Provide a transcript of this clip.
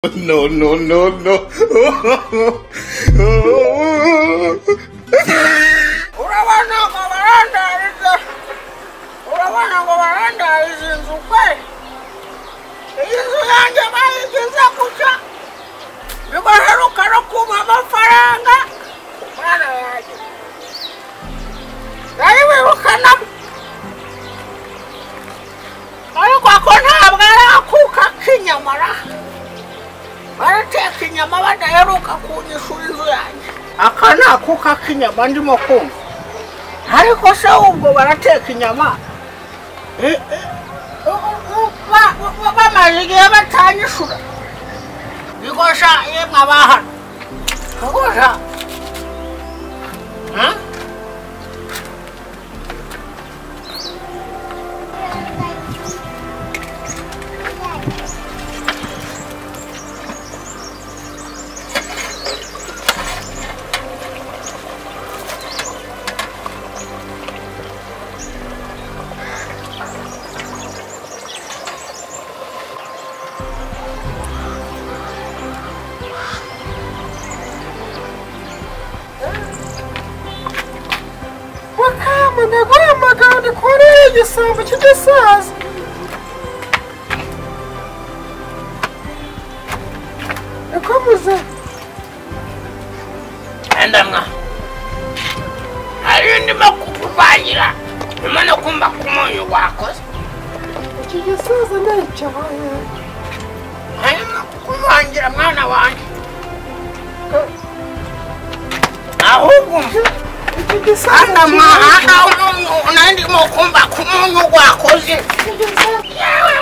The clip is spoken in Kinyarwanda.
No, no, no, no. Akana kuka kinyama ndimo kumva ariko se ubwo barateka inyama bamaze igihe batanyishura bigosha yemwe abahano bigosha Magana kore igisambo kidasaza ekomuze endamwa ari ndimo kukuvangira imana kumba kumunyu wakoze ikigisaza ndayicaye hanyuma kukuvangira mwana wanjye ahubwo Anda mwana unaendi mokumba kumunyu wakoze. Yewe